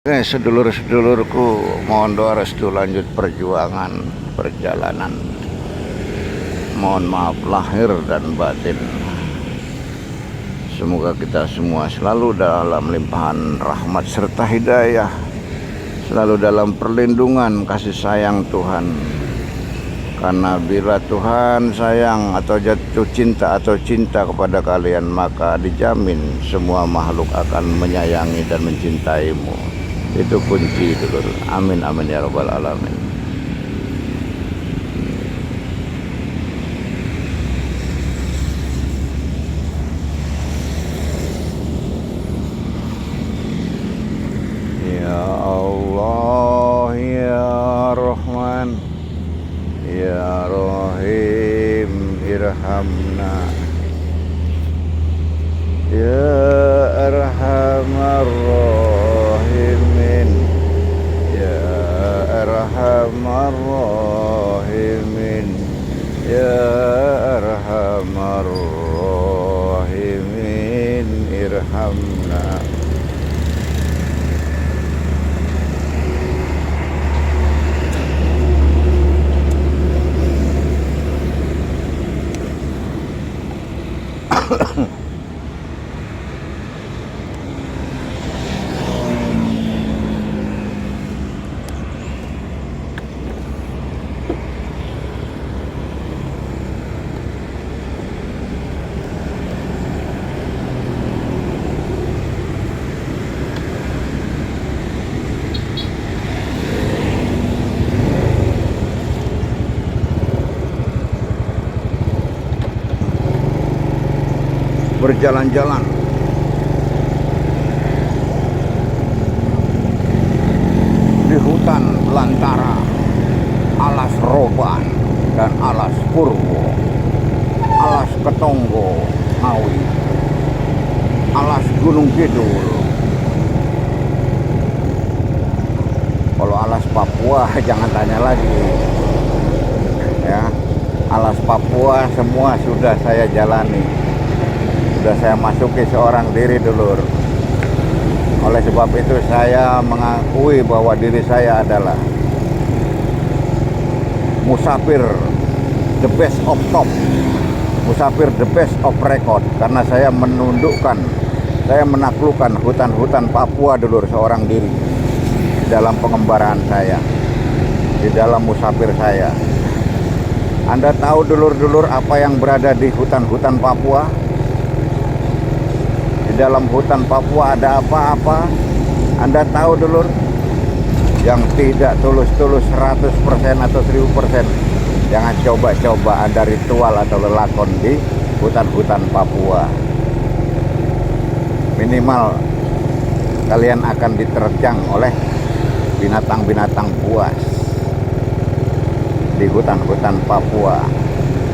Oke, sedulur-sedulurku, mohon doa restu lanjut perjalanan. Mohon maaf lahir dan batin. Semoga kita semua selalu dalam limpahan rahmat serta hidayah, selalu dalam perlindungan kasih sayang Tuhan. Karena bila Tuhan sayang atau jatuh cinta kepada kalian, maka dijamin semua makhluk akan menyayangi dan mencintaimu. Itu kunci, dulur. Amin amin ya rabbal alamin. Ya Allah ya Rahman ya Rahim irhamna ya Arhamar Rahimin ya Arhamar Rahimin ya Arhamar Rahimin irhamna. Berjalan-jalan di hutan belantara, alas Roban dan alas Purwo, alas Ketonggo Ngawi, alas Gunung Kidul. Kalau alas Papua jangan tanya lagi ya. Alas Papua semua sudah saya jalani, sudah saya masuki seorang diri, dulur. Oleh sebab itu saya mengakui bahwa diri saya adalah musafir the best of top, musafir the best of record. Karena saya menundukkan, saya menaklukkan hutan-hutan Papua, dulur, seorang diri di dalam pengembaraan saya, di dalam musafir saya. Anda tahu, dulur-dulur, apa yang berada di hutan-hutan Papua? Di dalam hutan Papua ada apa-apa? Anda tahu, dulur? Yang tidak tulus-tulus 100% atau 1000%. Jangan coba-coba Anda ritual atau lelakon di hutan-hutan Papua. Minimal kalian akan diterjang oleh binatang-binatang buas di hutan-hutan Papua.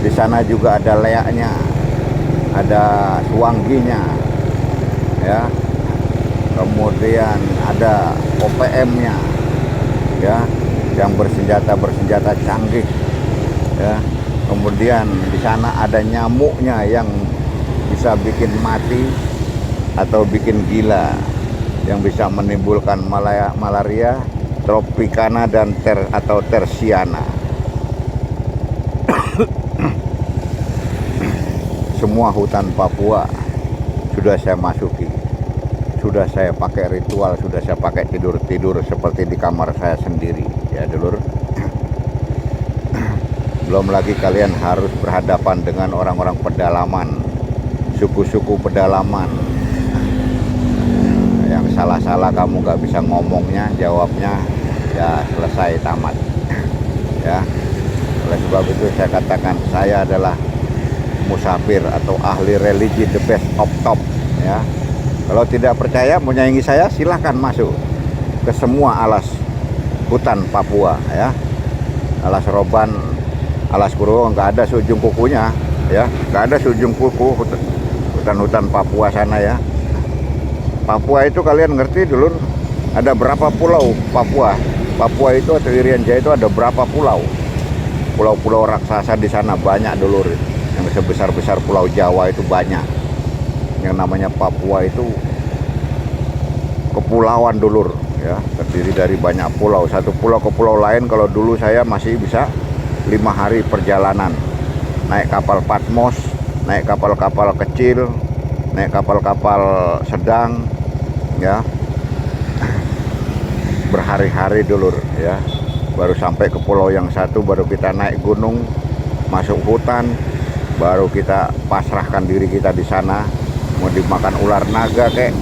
Di sana juga ada leaknya, ada suangginya, ya, kemudian ada OPM-nya, ya, yang bersenjata canggih, ya. Kemudian di sana ada nyamuknya yang bisa bikin mati atau bikin gila, yang bisa menimbulkan malaria, tropicana dan tersiana. Semua hutan Papua sudah saya masuki, sudah saya pakai ritual, sudah saya pakai tidur seperti di kamar saya sendiri, ya, dulur. Belum lagi kalian harus berhadapan dengan orang-orang pedalaman, suku-suku pedalaman, yang salah-salah kamu gak bisa ngomongnya, jawabnya ya selesai, tamat, ya. Oleh sebab itu saya katakan saya adalah musafir atau ahli religi the best of top, ya. Kalau tidak percaya menyaingi saya, silahkan masuk ke semua alas hutan Papua, ya. Alas Roban, alas Purwo nggak ada seujung kukunya, ya, nggak ada seujung kuku hutan-hutan Papua sana, ya. Papua itu kalian ngerti, dulur, ada berapa pulau Papua? Papua itu atau Irian Jaya itu ada berapa pulau? Pulau-pulau raksasa di sana banyak, dulur. Yang sebesar-besar Pulau Jawa itu banyak. Yang namanya Papua itu kepulauan, dulur, ya, terdiri dari banyak pulau, satu pulau ke pulau lain. Kalau dulu saya masih bisa 5 hari perjalanan, naik kapal Patmos, naik kapal-kapal kecil, naik kapal-kapal sedang, ya, berhari-hari dulur, ya, baru sampai ke pulau yang satu, baru kita naik gunung, masuk hutan, baru kita pasrahkan diri kita di sana. Mau dimakan ular naga kek,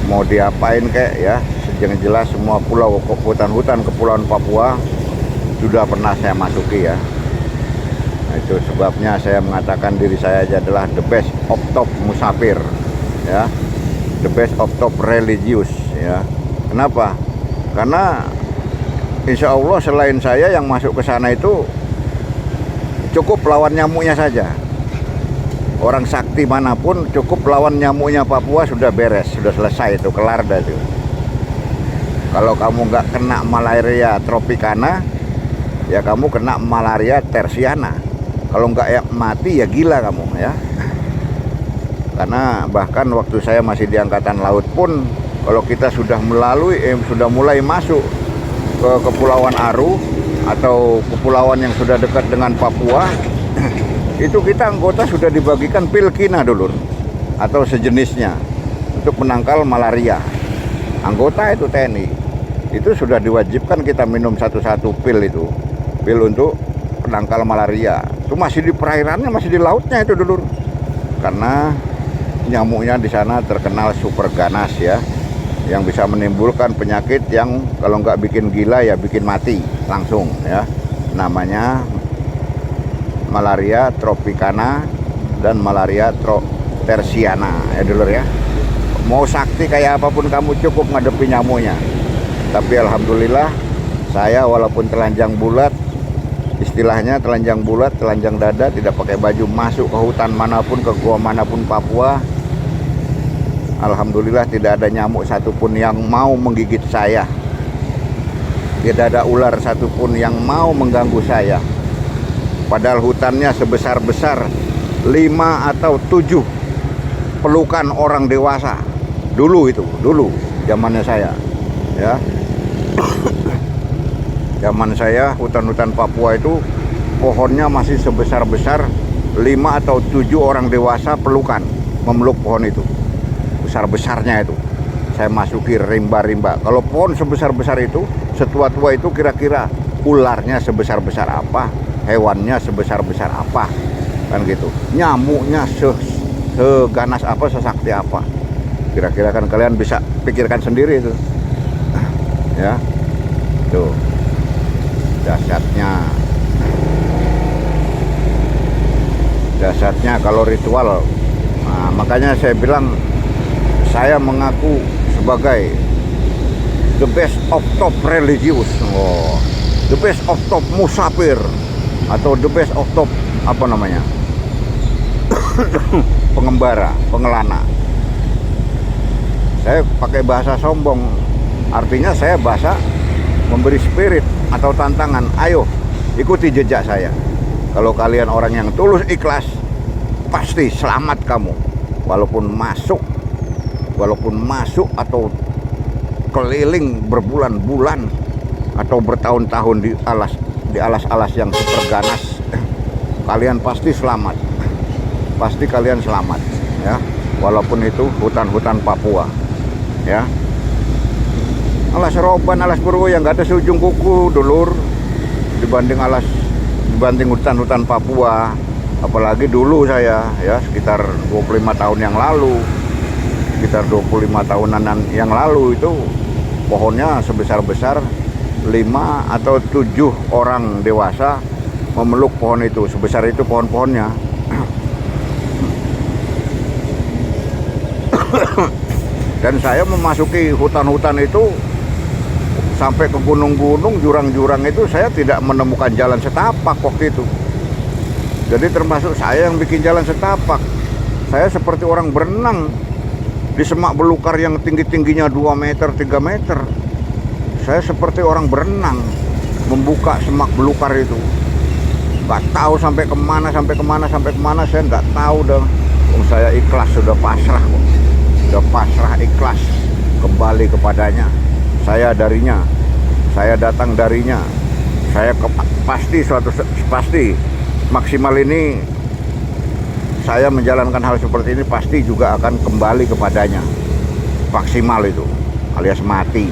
mau diapain kek, ya, yang jelas semua pulau, hutan-hutan kepulauan Papua sudah pernah saya masuki, ya. Nah, itu sebabnya saya mengatakan diri saya adalah the best of top musafir, ya, the best of top religius, ya. Kenapa? Karena insya Allah selain saya yang masuk ke sana itu cukup lawan nyamuknya saja. Orang sakti manapun cukup lawan nyamuknya Papua sudah beres, sudah selesai, itu kelar dah itu. Kalau kamu nggak kena malaria tropicana, ya kamu kena malaria tersiana. Kalau nggak ya mati ya gila kamu, ya. Karena bahkan waktu saya masih di Angkatan Laut pun, kalau kita sudah sudah mulai masuk ke Kepulauan Aru atau kepulauan yang sudah dekat dengan Papua, itu kita anggota sudah dibagikan pil kina dulur atau sejenisnya untuk menangkal malaria. Anggota itu TNI itu sudah diwajibkan kita minum satu-satu pil itu, pil untuk penangkal malaria. Itu masih di perairannya, masih di lautnya itu dulur, karena nyamuknya di sana terkenal super ganas, ya, yang bisa menimbulkan penyakit yang kalau nggak bikin gila ya bikin mati langsung, ya. Namanya malaria tropicana dan malaria tersiana, ya dulur, ya. Mau sakti kayak apapun kamu cukup ngadepi nyamuknya. Tapi alhamdulillah saya walaupun telanjang bulat, istilahnya telanjang bulat, telanjang dada, tidak pakai baju, masuk ke hutan manapun, ke gua manapun Papua, alhamdulillah tidak ada nyamuk satupun yang mau menggigit saya. Tidak ada ular satupun yang mau mengganggu saya. Padahal hutannya sebesar-besar 5 atau 7 pelukan orang dewasa. Dulu zamannya saya, ya. Zaman saya hutan-hutan Papua itu pohonnya masih sebesar-besar 5 atau 7 orang dewasa pelukan memeluk pohon itu. Besar-besarnya itu. Saya masuki rimba-rimba. Kalau pohon sebesar-besar itu, setua-tua itu, kira-kira ularnya sebesar-besar apa, hewannya sebesar-besar apa, kan gitu. Nyamuknya seganas apa, sesakti apa, kira-kira kan kalian bisa pikirkan sendiri itu, ya. Tuh dasarnya kalau ritual. Nah, makanya saya bilang saya mengaku sebagai the best of top religius, the best of top musafir, atau the best of top apa namanya pengembara, pengelana. Saya pakai bahasa sombong, artinya saya bahasa memberi spirit atau tantangan. Ayo ikuti jejak saya. Kalau kalian orang yang tulus ikhlas, pasti selamat kamu. Walaupun masuk atau keliling berbulan-bulan atau bertahun-tahun di alas-alas yang super ganas, kalian pasti selamat. Pasti kalian selamat, ya. Walaupun itu hutan-hutan Papua, ya. Alas Roban, alas Purwo yang nggak ada seujung kuku dulur, dibanding hutan-hutan Papua. Apalagi dulu saya, ya, sekitar 25 tahun yang lalu, sekitar 25 tahunan yang lalu itu pohonnya sebesar-besar 5 atau 7 orang dewasa memeluk pohon itu. Sebesar itu pohon-pohonnya. Dan saya memasuki hutan-hutan itu sampai ke gunung-gunung, jurang-jurang itu saya tidak menemukan jalan setapak waktu itu. Jadi termasuk saya yang bikin jalan setapak. Saya seperti orang berenang di semak belukar yang tinggi-tingginya 2 meter, 3 meter. Saya seperti orang berenang membuka semak belukar itu. Gak tahu sampai kemana, saya nggak tahu dah. Saya ikhlas, sudah pasrah kok. Sudah pasrah, ikhlas kembali kepadanya. saya darinya, saya datang darinya, saya pasti maksimal ini saya menjalankan hal seperti ini pasti juga akan kembali kepadanya. Maksimal itu alias mati.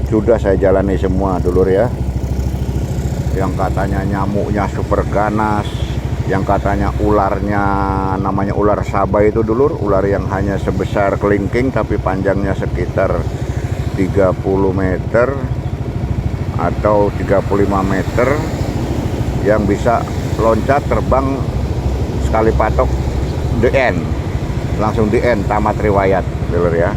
Sudah saya jalani semua dulur ya. Yang katanya nyamuknya super ganas, yang katanya ularnya namanya ular Sabah itu dulur, ular yang hanya sebesar kelingking tapi panjangnya sekitar 30 meter atau 35 meter, yang bisa loncat terbang sekali patok langsung tamat riwayat dulur ya.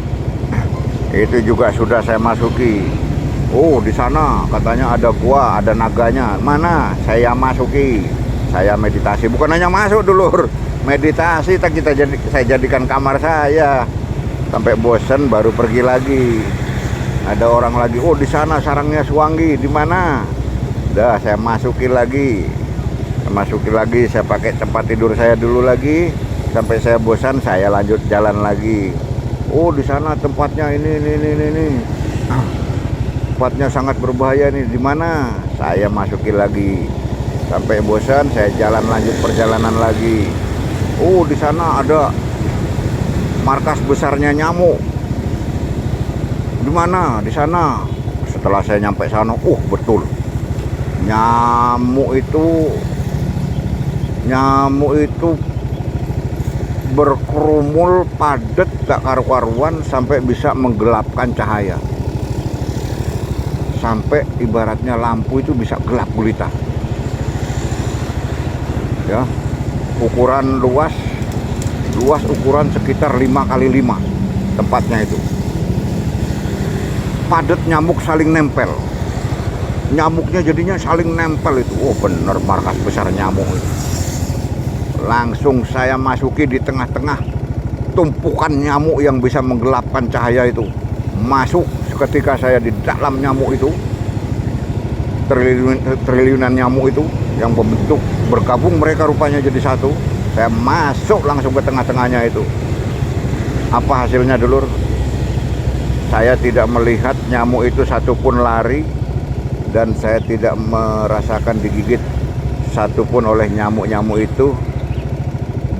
Itu juga sudah saya masuki. Oh, di sana katanya ada gua, ada naganya. Mana? Saya masuki. Saya meditasi. Bukan hanya masuk dulur, meditasi saya jadikan kamar saya. Sampai bosen baru pergi lagi. Ada orang lagi. Oh, di sana sarangnya Suwangi. Di mana? Dah saya masuki lagi. Saya pakai tempat tidur saya dulu lagi. Sampai saya bosan, saya lanjut jalan lagi. Oh, di sana tempatnya ini. Tempatnya sangat berbahaya nih. Di mana? Saya masuki lagi. Sampai bosan, saya lanjut perjalanan lagi. Oh, di sana ada markas besarnya nyamuk. Di mana? Di sana. Setelah saya nyampe sana, betul. Nyamuk itu berkerumul padat gak karu-karuan sampai bisa menggelapkan cahaya. Sampai ibaratnya lampu itu bisa gelap gulita. Ya, ukuran luas ukuran sekitar 5x5 tempatnya itu. Padat nyamuk saling nempel. Nyamuknya jadinya saling nempel itu. Oh, bener markas besar nyamuk itu. Langsung saya masuki di tengah-tengah tumpukan nyamuk yang bisa menggelapkan cahaya itu. Masuk. Ketika saya di dalam nyamuk itu, triliunan nyamuk itu yang bergabung mereka rupanya jadi satu. Saya masuk langsung ke tengah-tengahnya itu. Apa hasilnya dulur? Saya tidak melihat nyamuk itu satupun lari, dan saya tidak merasakan digigit satupun oleh nyamuk-nyamuk itu,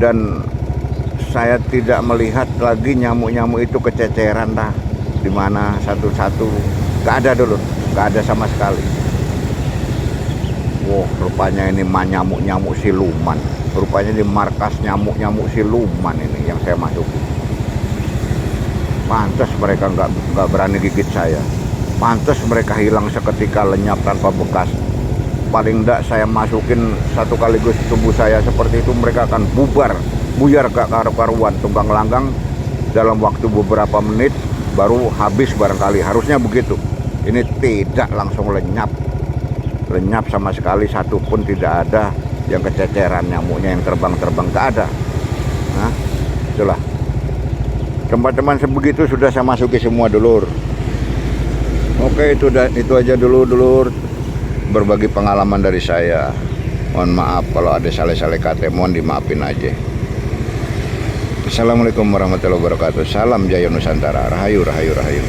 dan saya tidak melihat lagi nyamuk-nyamuk itu kececeran dah. Di mana satu-satu, gak ada dulu, gak ada sama sekali. Wow, rupanya ini nyamuk siluman. Rupanya ini markas nyamuk siluman ini yang saya masuki. Pantas mereka nggak berani gigit saya. Pantas mereka hilang seketika, lenyap tanpa bekas. Paling enggak saya masukin satu kaligus tubuh saya seperti itu, mereka akan buyar gak karu-karuan, tumbang langgang dalam waktu beberapa menit. Baru habis barangkali, harusnya begitu. Ini tidak, langsung lenyap sama sekali, satu pun tidak ada yang kececeran nyamuknya yang terbang gak ada. Nah, itulah tempat-tempat sebegitu sudah saya masuki semua dulur. Oke, itu aja dulu dulur, berbagi pengalaman dari saya. Mohon maaf kalau ada salah-salah kata, mohon dimaafin aja. Assalamualaikum warahmatullahi wabarakatuh. Salam Jaya Nusantara. Rahayu, rahayu, rahayu.